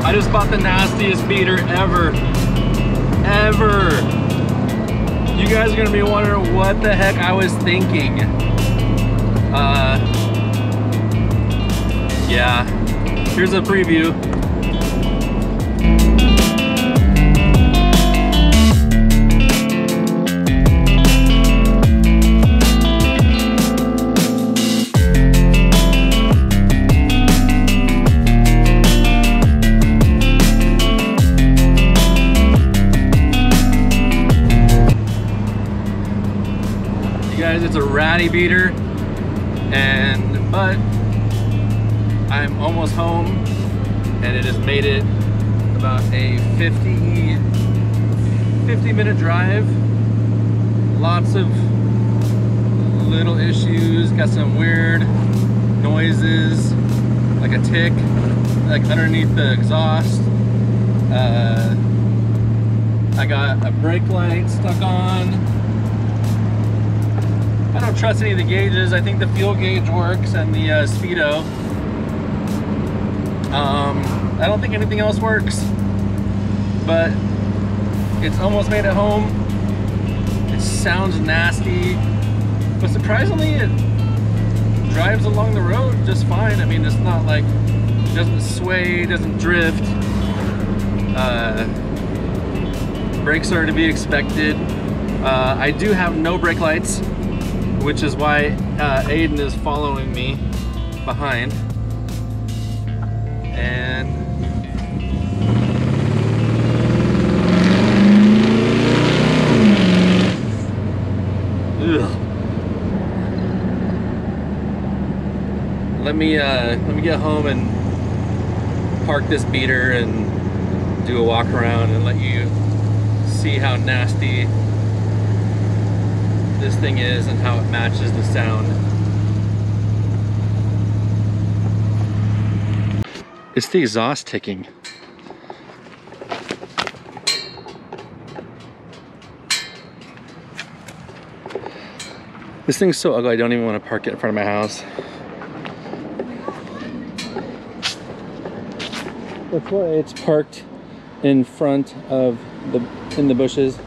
I just bought the nastiest beater ever. You guys are gonna be wondering what the heck I was thinking. Yeah, here's a preview. It's a ratty beater, but I'm almost home, and it has made it about a 50 minute drive. Lots of little issues, got some weird noises, like a tick, like underneath the exhaust. I got a brake light stuck on. I don't trust any of the gauges. I think the fuel gauge works and the speedo. I don't think anything else works, but it's almost made it home. It sounds nasty, but surprisingly it drives along the road just fine. I mean, it's not like, it doesn't sway, doesn't drift. Brakes are to be expected. I do have no brake lights, which is why Aiden is following me behind. And let me get home and park this beater and do a walk around and let you see how nasty this thing is and how it matches the sound. It's the exhaust ticking. This thing's so ugly, I don't even want to park it in front of my house. That's why it's parked in front of in the bushes.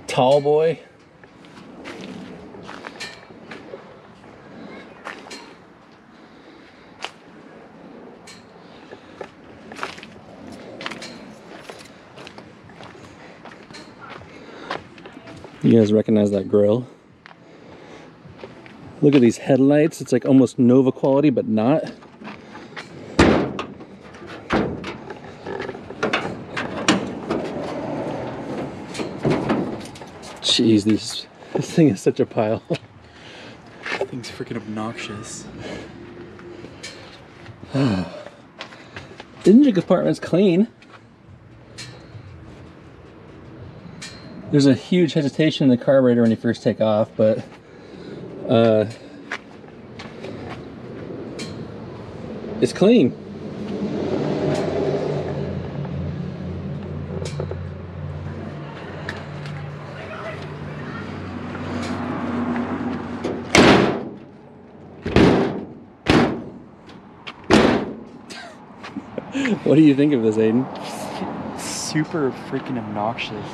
Tall boy. You guys recognize that grill? Look at these headlights. It's like almost Nova quality, but not. Jeez, this thing is such a pile. This thing's freaking obnoxious. Engine compartment's clean. There's a huge hesitation in the carburetor when you first take off, but it's clean. What do you think of this, Aiden? Super freaking obnoxious.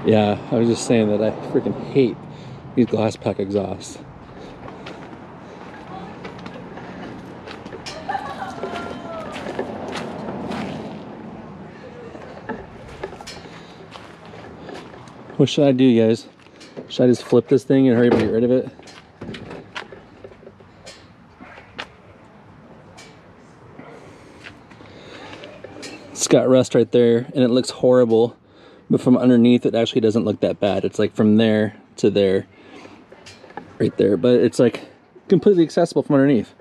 Yeah, I was just saying that I freaking hate these glass pack exhausts. What should I do, guys? Should I just flip this thing and hurry up and get rid of it? It's got rust right there, and it looks horrible, but from underneath it actually doesn't look that bad. It's like from there to there, right there, but it's like completely accessible from underneath.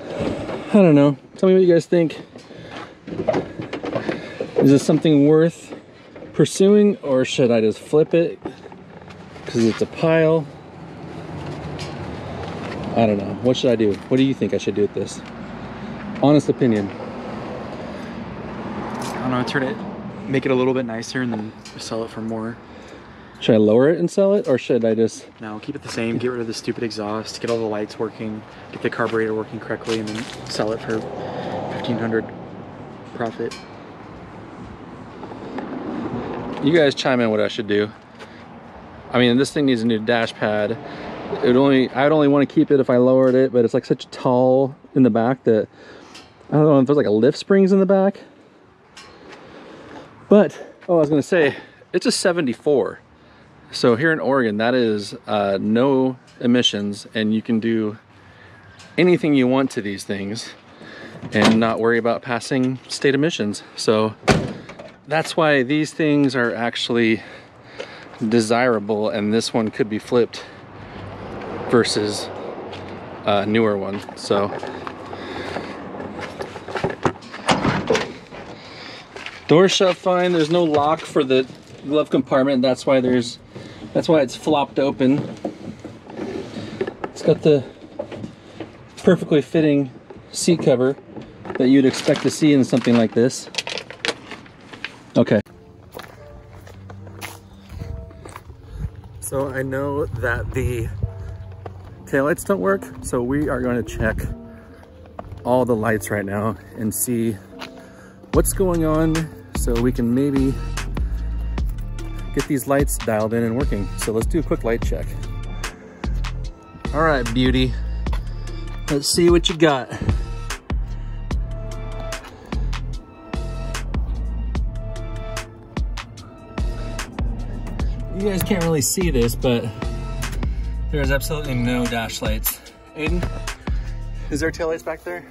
I don't know. Tell me what you guys think. Is this something worth pursuing, or should I just flip it because it's a pile? I don't know. What should I do? What do you think I should do with this? Honest opinion. I don't know, turn it, make it a little bit nicer and then sell it for more. Should I lower it and sell it, or should I just... No, keep it the same, get rid of the stupid exhaust, get all the lights working, get the carburetor working correctly, and then sell it for $1,500 profit. You guys chime in what I should do. I mean, this thing needs a new dash pad. I'd only want to keep it if I lowered it, but it's like such tall in the back that I don't know if there's like a lift springs in the back. But, oh, I was gonna say, it's a 74. So here in Oregon, that is no emissions, and you can do anything you want to these things and not worry about passing state emissions. So that's why these things are actually desirable, and this one could be flipped versus a newer one. So doors shut fine. There's no lock for the glove compartment. That's why it's flopped open. It's got the perfectly fitting seat cover that you'd expect to see in something like this. Okay. So I know that the taillights don't work, so we are going to check all the lights right now and see what's going on, so we can maybe get these lights dialed in and working. So let's do a quick light check. All right, beauty. Let's see what you got. You guys can't really see this, but there's absolutely no dash lights. Aiden, is there tail lights back there?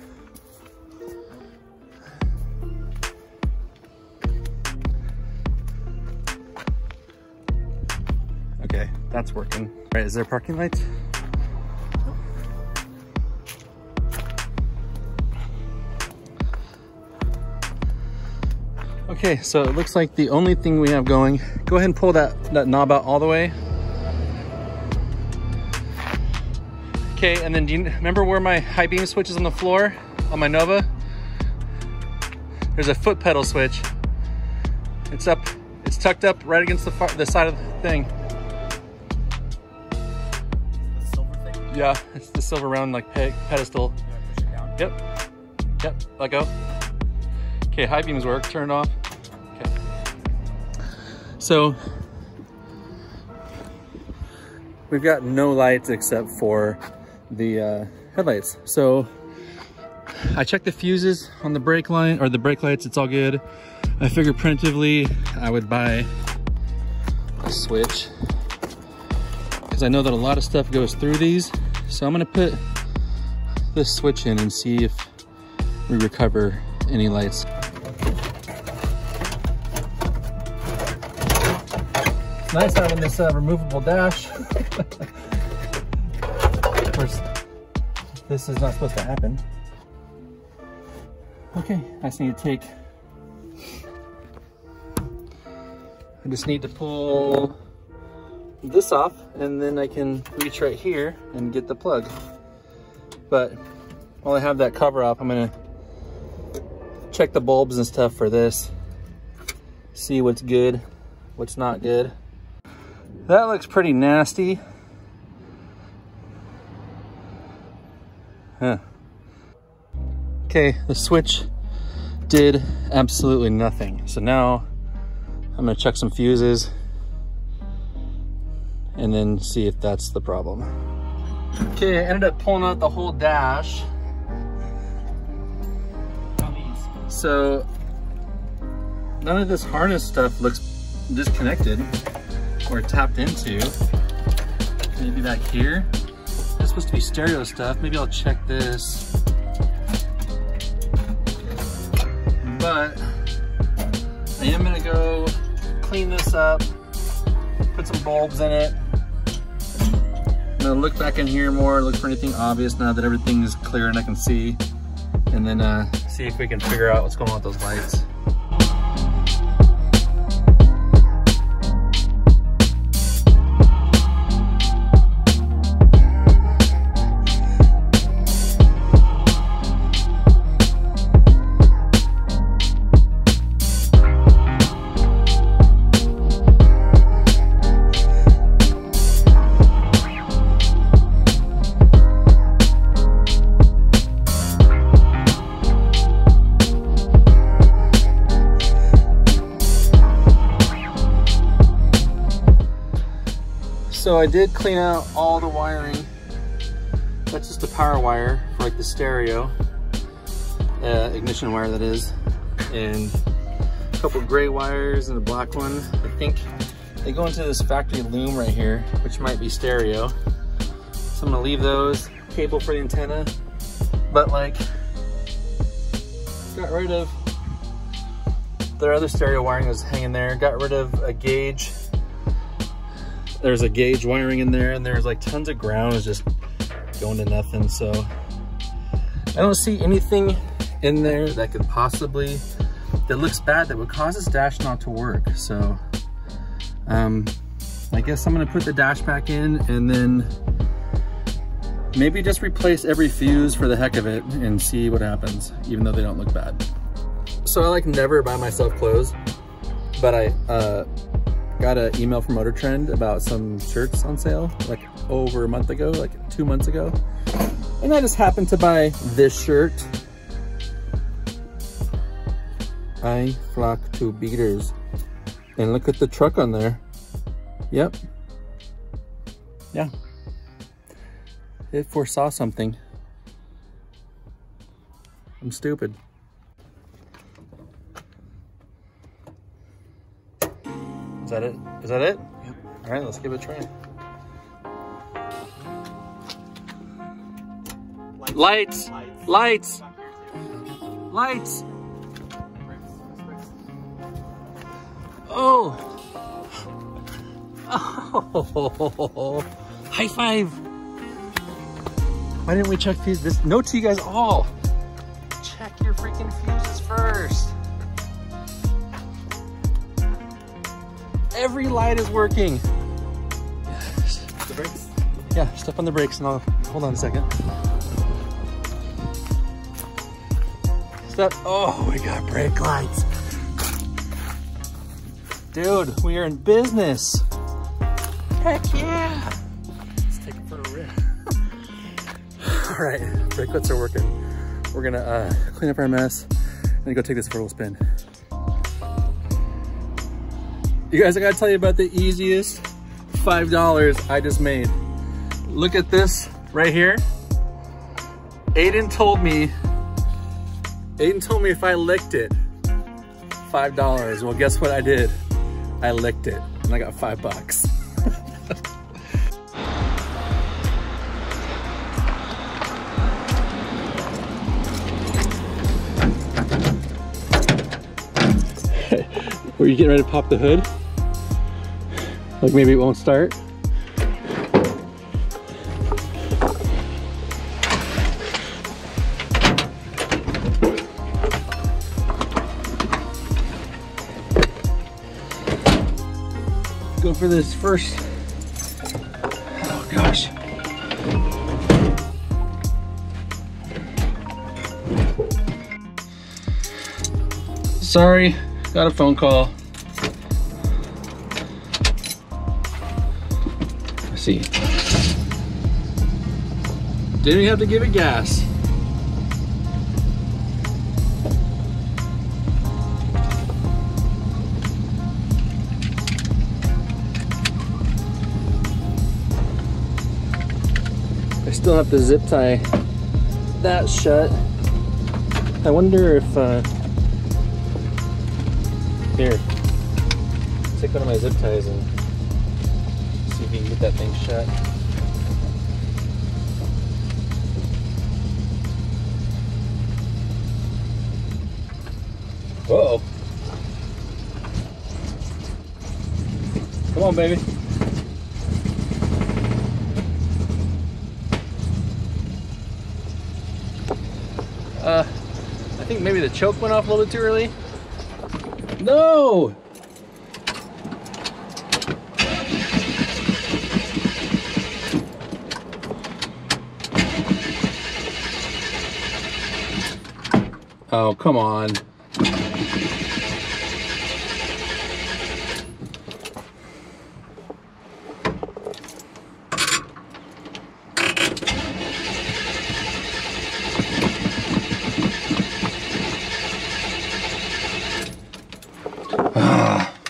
Okay, that's working. All right, is there parking lights? Okay, so it looks like the only thing we have going, go ahead and pull that knob out all the way. Okay, and then do you remember where my high beam switch is on the floor on my Nova? There's a foot pedal switch. It's up, it's tucked up right against the side of the thing. The silver thing? Yeah, it's the silver round like pedestal. Push it down. Yep, let go. Okay, high beams work, turn it off. Okay. So, we've got no lights except for the headlights. So, I checked the fuses on the brake line, or the brake lights, it's all good. I figured primitively I would buy a switch, because I know that a lot of stuff goes through these. So I'm gonna put this switch in and see if we recover any lights. It's nice having this removable dash. Of course, this is not supposed to happen. Okay, I just need to pull this off, and then I can reach right here and get the plug. But while I have that cover up, I'm gonna check the bulbs and stuff for this, see what's good, what's not good. That looks pretty nasty. Huh. Okay, the switch did absolutely nothing. So now I'm gonna check some fuses and then see if that's the problem. Okay, I ended up pulling out the whole dash. So none of this harness stuff looks disconnected or tapped into. Maybe back here. It's supposed to be stereo stuff. Maybe I'll check this. But I am gonna go clean this up, put some bulbs in it. I'm gonna look back in here more, look for anything obvious now that everything is clear and I can see. And then see if we can figure out what's going on with those lights. So I did clean out all the wiring. That's just the power wire for like the stereo, ignition wire that is, and a couple gray wires and a black one. I think they go into this factory loom right here, which might be stereo. So I'm gonna leave those. Cable for the antenna, but like got rid of their other stereo wiring that was hanging there. Got rid of a gauge. There's a gauge wiring in there, and there's like tons of ground is just going to nothing. So I don't see anything in there that could possibly, that looks bad, that would cause this dash not to work. So I guess I'm gonna put the dash back in and then maybe just replace every fuse for the heck of it and see what happens, even though they don't look bad. So I like never buy myself clothes, but I got an email from Motor Trend about some shirts on sale like over a month ago, like 2 months ago. And I just happened to buy this shirt. I flock to beaters. And look at the truck on there. Yep. Yeah. It foresaw something. I'm stupid. Is that it? Is that it? Yep. All right, let's give it a try. Lights! Lights! Lights! Oh! Oh! High five! Why didn't we check fuses? This note to you guys all. Check your freaking fuses first. Every light is working. The brakes? Yeah, step on the brakes and I'll, hold on a second. Step, oh, we got brake lights. Dude, we are in business. Heck yeah. Let's take it for a rip. All right, brake lights are working. We're gonna clean up our mess and go take this for a little spin. You guys, I gotta tell you about the easiest $5 I just made. Look at this right here. Aiden told me if I licked it, $5. Well, guess what I did? I licked it and I got $5. Were you getting ready to pop the hood? Like maybe it won't start? Go for this first. Oh gosh. Sorry, got a phone call. Let's see. Didn't even have to give it gas. I still have to zip tie that shut. I wonder if, here, take one of my zip ties and see if you can get that thing shut. Uh-oh. Come on, baby. I think maybe the choke went off a little bit too early. No! Oh, come on.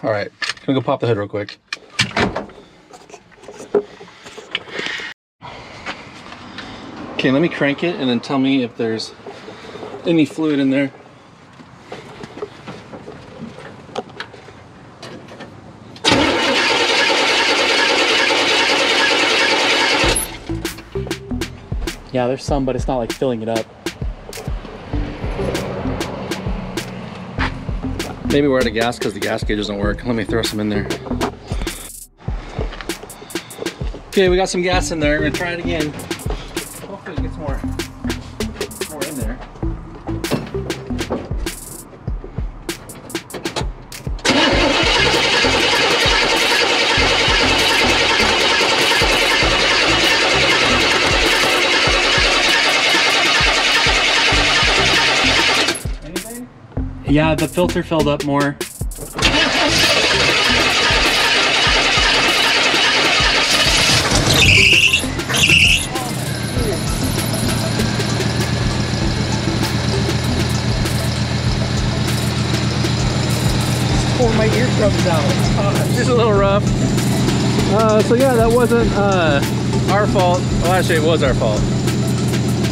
All right, gonna go pop the hood real quick. Okay, let me crank it and then tell me if there's any fluid in there. Yeah, there's some, but it's not like filling it up. Maybe we're out of gas because the gas gauge doesn't work. Let me throw some in there. Okay, we got some gas in there. We're gonna try it again. Hopefully it gets more in there. Anything? Yeah, the filter filled up more. Pulling my eardrums out. Just a little rough. So yeah, that wasn't our fault. Well, actually, it was our fault.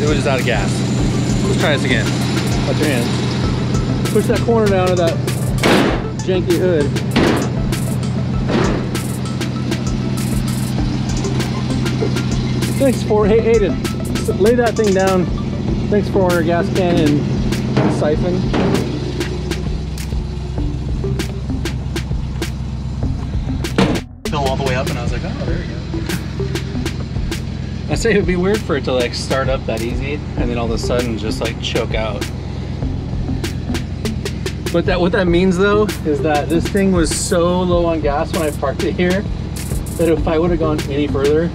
It was just out of gas. Let's try this again. Watch your hand. Push that corner down of that janky hood. Thanks for, hey Aiden, lay that thing down. Thanks for our gas can and siphon. Fill all the way up, and I was like, oh, there we go. I say it would be weird for it to like start up that easy and then all of a sudden just like choke out. But what that means though is that this thing was so low on gas when I parked it here that if I would have gone any further,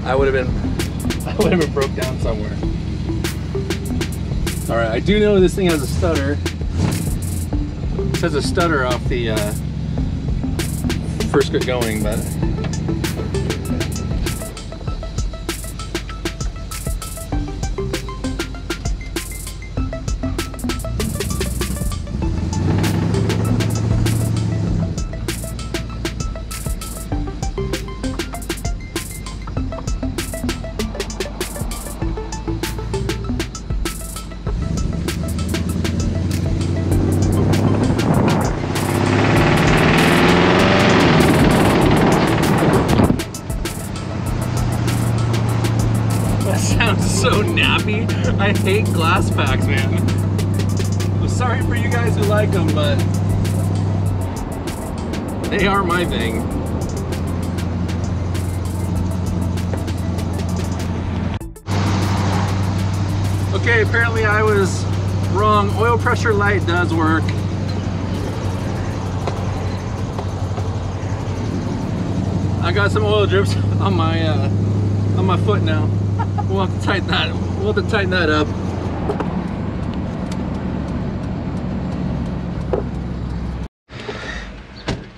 I would have been broke down somewhere. All right, I do know this thing has a stutter. It says a stutter off the first get going, but so nappy. I hate glass packs, man. I'm sorry for you guys who like them, but they are my thing. Okay, apparently I was wrong. Oil pressure light does work. I got some oil drips on my foot now. We'll have to tighten that. We'll have to tighten that up.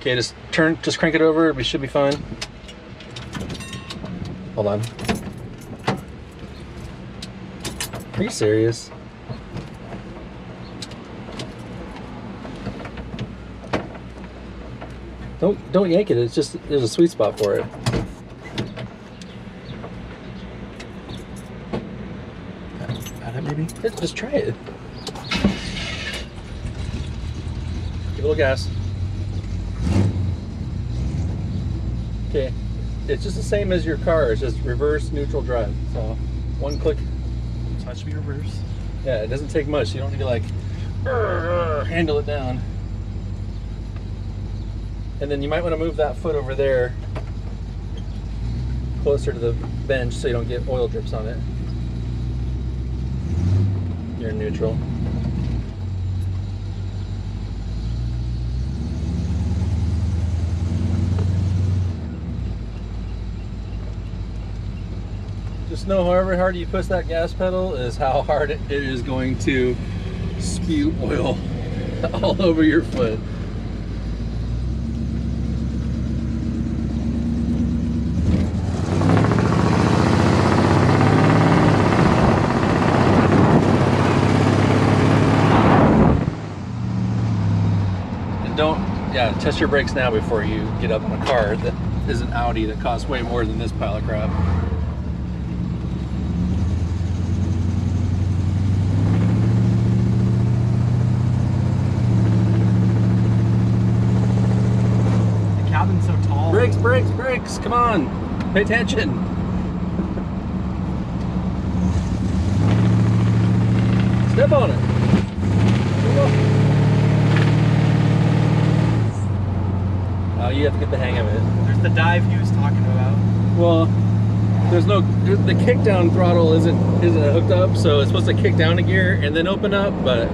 Okay, just crank it over. We should be fine. Hold on. Are you serious? Don't yank it. It's just there's a sweet spot for it. Maybe just try it. Give a little gas. Okay, it's just the same as your car. It's just reverse neutral drive. So one click. Touch me reverse. Yeah, it doesn't take much. You don't need to like handle it down. And then you might want to move that foot over there closer to the bench so you don't get oil drips on it. You're neutral. Just know however hard you push that gas pedal is how hard it is going to spew oil all over your foot. Yeah, test your brakes now before you get up on a car that is an Audi that costs way more than this pile of crap. brakes. Come on, pay attention. Step on it. Oh, you have to get the hang of it. There's the dive he was talking about. Well, the kickdown throttle isn't hooked up, so it's supposed to kick down a gear and then open up, but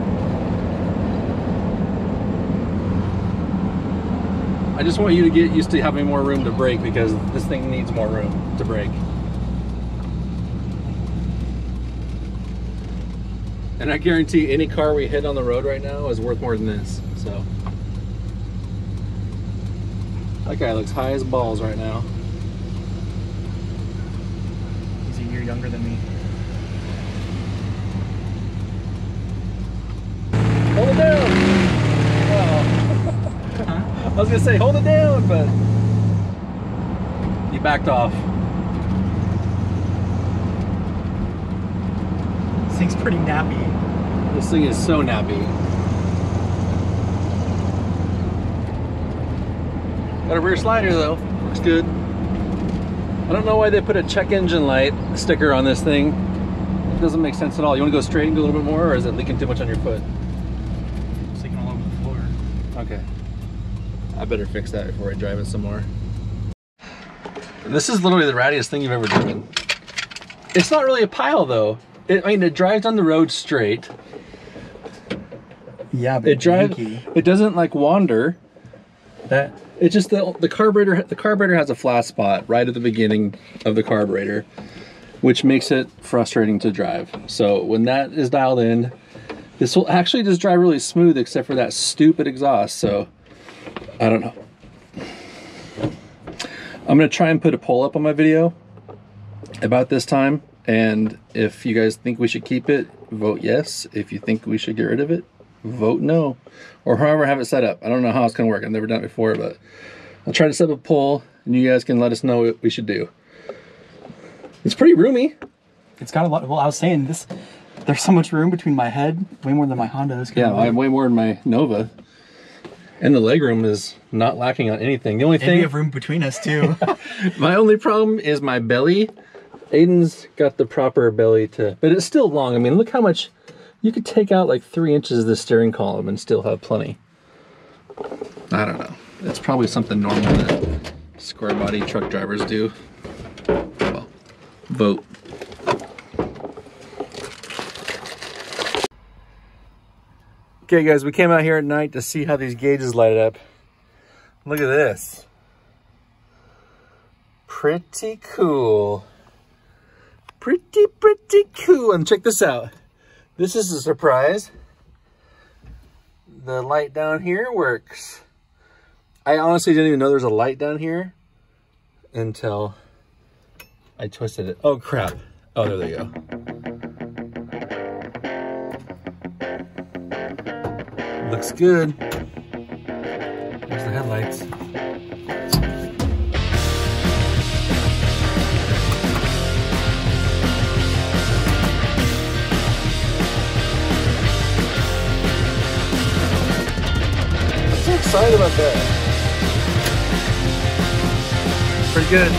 I just want you to get used to having more room to brake because this thing needs more room to brake. And I guarantee any car we hit on the road right now is worth more than this, so. That guy looks high as balls right now. He's a year younger than me. Hold it down! Wow. Huh? I was gonna say, hold it down, but he backed off. This thing's pretty nappy. This thing is so nappy. Got a rear slider though, looks good. I don't know why they put a check engine light sticker on this thing. It doesn't make sense at all. You want to go straight and do a little bit more, or is it leaking too much on your foot? It's leaking all over the floor. Okay. I better fix that before I drive it some more. This is literally the rattiest thing you've ever driven. It's not really a pile though. I mean, it drives on the road straight. Yeah, but it doesn't like wander. It's just the carburetor has a flat spot right at the beginning of the carburetor, which makes it frustrating to drive. So when that is dialed in, this will actually just drive really smooth except for that stupid exhaust. So I don't know. I'm gonna try and put a poll up on my video about this time, and if you guys think we should keep it, vote yes. If you think we should get rid of it, vote no. Or however I have it set up. I don't know how it's gonna work. I've never done it before, but I'll try to set up a poll and you guys can let us know what we should do. It's pretty roomy. It's got a lot. Well, I was saying this. There's so much room between my head, way more than my Honda is. Yeah, I have way more in my Nova. And the legroom is not lacking on anything. The only thing, we have room between us too. my only problem is my belly. Aiden's got the proper belly but it's still long. I mean, look how much, you could take out like 3 inches of the steering column and still have plenty. I don't know. It's probably something normal that square body truck drivers do. Well, vote. Okay guys, we came out here at night to see how these gauges light up. Look at this. Pretty cool. Pretty cool. And check this out. This is a surprise. The light down here works. I honestly didn't even know there's a light down here until I twisted it. Oh crap. Oh, there they go. Looks good. There's the headlights. I'm so excited about that. Pretty good.